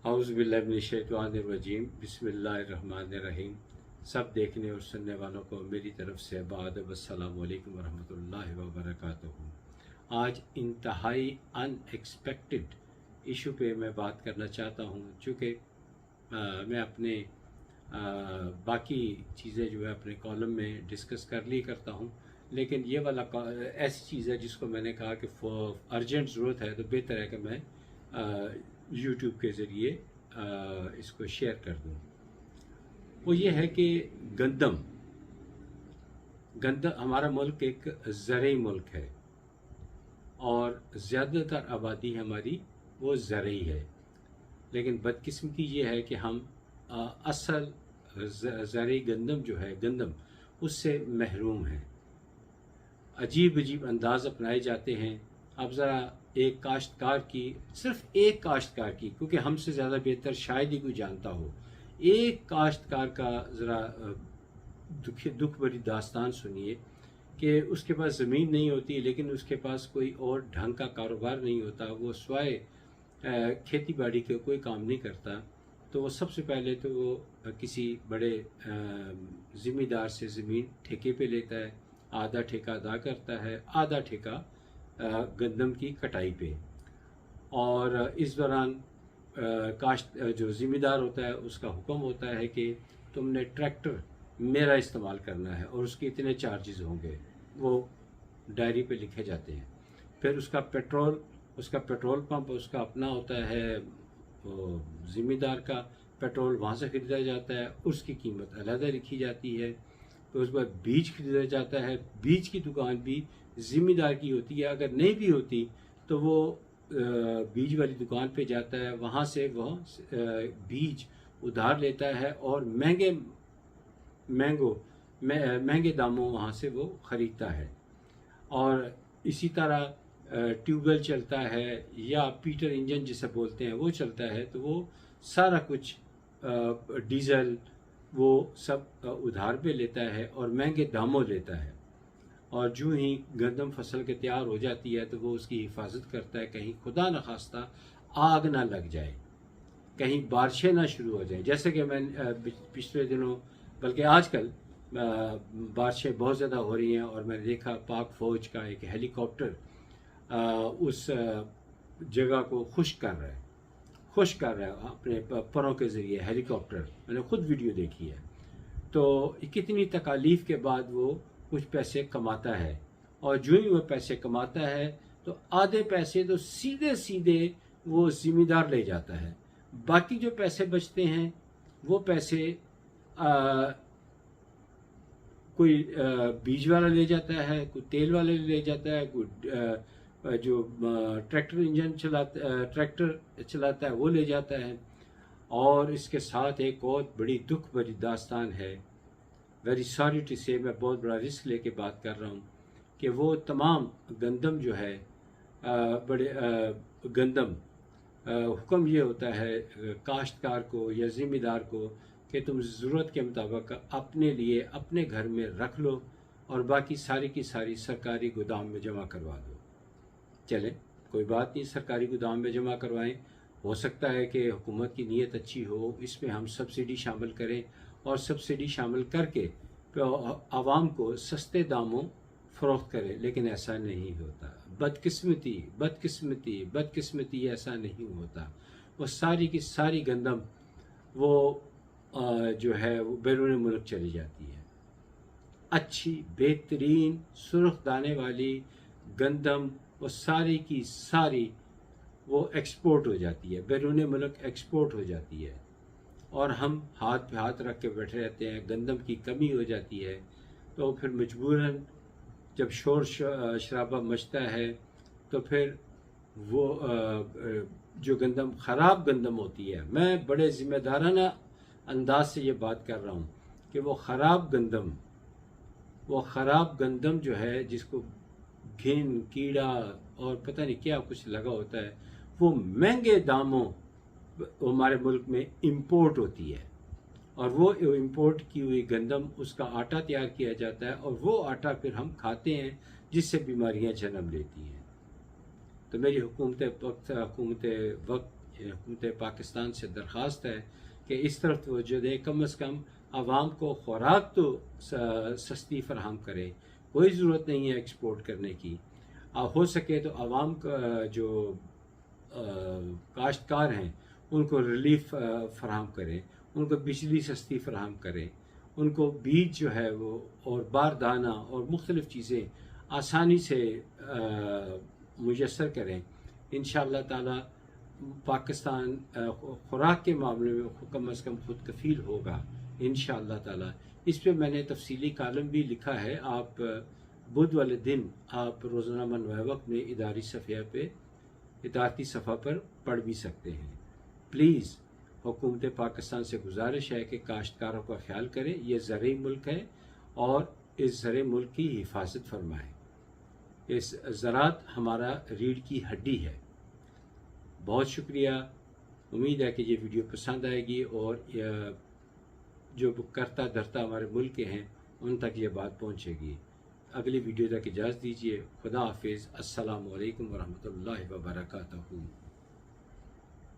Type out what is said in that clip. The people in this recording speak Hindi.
औज़ुबिल्लाहिमिनश्शैतानिर्रजीम बिस्मिल्लाहिर्रहमानिर्रहीम। सब देखने और सुनने वालों को मेरी तरफ से बाद अस्सलामु अलैकुम वरहमतुल्लाहि वबरकातुहू। आज इंतहाई अनएक्सपेक्टेड इशू पे मैं बात करना चाहता हूँ, चूँकि मैं अपने बाकी चीज़ें जो है अपने कॉलम में डिस्कस कर ली करता हूँ, लेकिन ये वाला ऐसी चीज़ है जिसको मैंने कहा कि अर्जेंट ज़रूरत है, तो बेहतर है कि मैं यूट्यूब के ज़रिए इसको शेयर कर दूँ। वो ये है कि गंदम हमारा मुल्क एक ज़रई मुल्क है और ज़्यादातर आबादी हमारी वो ज़रई है, लेकिन बदकिस्मती ये है कि हम असल ज़रई गंदम जो है गंदम उससे महरूम हैं। अजीब अजीब अंदाज अपनाए जाते हैं। अब ज़रा एक काश्तकार की, सिर्फ एक काश्तकार की, क्योंकि हमसे ज़्यादा बेहतर शायद ही कोई जानता हो, एक काश्तकार का ज़रा दुख भरी दास्तान सुनिए कि उसके पास ज़मीन नहीं होती, लेकिन उसके पास कोई और ढंग का कारोबार नहीं होता, वो स्वाय खेती बाड़ी के कोई काम नहीं करता। तो वो सबसे पहले तो वो किसी बड़े ज़िम्मेदार से ज़मीन ठेके पे लेता है, आधा ठेका अदा करता है, आधा ठेका गंदम की कटाई पे। और इस दौरान जो ज़िम्मेदार होता है उसका हुक्म होता है कि तुमने ट्रैक्टर मेरा इस्तेमाल करना है और उसके इतने चार्जेस होंगे, वो डायरी पे लिखे जाते हैं। फिर उसका पेट्रोल पंप उसका अपना होता है, ज़िम्मेदार का पेट्रोल वहाँ से ख़रीदा जाता है, उसकी कीमत अलग लिखी जाती है। तो उस पर बीज खरीदा जाता है, बीज की दुकान भी ज़िम्मेदार की होती है, अगर नहीं भी होती तो वो बीज वाली दुकान पे जाता है, वहाँ से वह बीज उधार लेता है और महंगे दामों वहाँ से वो ख़रीदता है। और इसी तरह ट्यूबवेल चलता है या पीटर इंजन जिसे बोलते हैं वो चलता है, तो वो सारा कुछ डीज़ल वो सब उधार पे लेता है और महंगे दामों लेता है। और जो ही गंदम फसल के तैयार हो जाती है तो वो उसकी हिफाजत करता है, कहीं खुदा न खास्ता आग ना लग जाए, कहीं बारिशें ना शुरू हो जाएं। जैसे कि मैं पिछले दिनों, बल्कि आजकल बारिशें बहुत ज़्यादा हो रही हैं और मैंने देखा पाक फ़ौज का एक हेलीकॉप्टर उस जगह को खुश्क कर रहा है अपने परों के ज़रिए। हेलीकॉप्टर मैंने खुद वीडियो देखी है। तो कितनी तकालीफ के बाद वो कुछ पैसे कमाता है, और जो ही वो पैसे कमाता है तो आधे पैसे तो सीधे वो ज़िम्मेदार ले जाता है। बाकी जो पैसे बचते हैं वो पैसे कोई बीज वाला ले जाता है, कोई तेल वाला ले जाता है, कोई जो ट्रैक्टर चलाता है वो ले जाता है। और इसके साथ एक और बड़ी दुख भरी दास्तान है, वेरी सॉरी टू से, मैं बहुत बड़ा रिस्क लेके बात कर रहा हूँ कि वो तमाम गंदम जो है गंदम हुक्म ये होता है काश्तकार को या ज़िम्मेदार को कि तुम ज़रूरत के मुताबिक अपने लिए अपने घर में रख लो और बाकी सारी की सारी सरकारी गोदाम में जमा करवा दो। चलें, कोई बात नहीं, सरकारी गोदाम में जमा करवाएं। हो सकता है कि हुकूमत की नीयत अच्छी हो, इसमें हम सब्सिडी शामिल करें और सब्सिडी शामिल करके आवाम को सस्ते दामों फ़रोख्त करें, लेकिन ऐसा नहीं होता। बदकिस्मती ऐसा नहीं होता। वो सारी की सारी गंदम वो जो है वो बैरून मुल्क चली जाती है। अच्छी बेहतरीन सुर्ख दाने वाली गंदम वो सारी की सारी वो एक्सपोर्ट हो जाती है, बैरून मुल्क एक्सपोर्ट हो जाती है। और हम हाथ पे हाथ रख के बैठे रहते हैं, गंदम की कमी हो जाती है। तो फिर मजबूरन जब शोर शराबा मचता है तो फिर वो जो गंदम ख़राब गंदम होती है, मैं बड़े ज़िम्मेदाराना अंदाज से ये बात कर रहा हूँ कि वो ख़राब गंदम जो है जिसको घिन कीड़ा और पता नहीं क्या कुछ लगा होता है, वो महंगे दामों हमारे मुल्क में इंपोर्ट होती है। और वो इंपोर्ट की हुई गंदम, उसका आटा तैयार किया जाता है और वो आटा फिर हम खाते हैं, जिससे बीमारियां जन्म लेती हैं। तो मेरी हुकूमत वक्त हुकूमत पाकिस्तान से दरख्वास्त है कि इस तरफ तवज्जो दे, कम अज़ कम आवाम को खुराक तो सस्ती फराहम करे। कोई ज़रूरत नहीं है एक्सपोर्ट करने की। हो सके तो आवाम का जो काश्तकार हैं उनको रिलीफ फराहम करें, उनको बिजली सस्ती फराहम करें, उनको बीज जो है वो और बारदाना और मुख्तलिफ़ चीज़ें आसानी से मुयस्सर करें। इंशाअल्लाह ताला पाकिस्तान खुराक के मामले में कम अज़ कम खुद कफ़ील होगा इंशाअल्लाह ताला। इस पे मैंने तफसीली कालम भी लिखा है, आप बुध वाले दिन आप रोज़ाना नुए वक्त में इदारी सफ़िया पे इतारती सफ़ा पर पढ़ भी सकते हैं। प्लीज़ हुकूमत पाकिस्तान से गुजारिश है कि काश्तकारों का ख्याल करें। ये ज़रई मुल्क है और इस ज़रई मुल्क की हिफाजत फरमाएँ। इस ज़रात हमारा रीढ़ की हड्डी है। बहुत शुक्रिया। उम्मीद है कि ये वीडियो पसंद आएगी और जो करता धरता हमारे मुल्क के हैं उन तक ये बात पहुँचेगी। अगली वीडियो तक इजाज़त दीजिए। खुदा हाफिज़। अस्सलामु अलैकुम वरहमतुल्लाहि वबरकातुहू।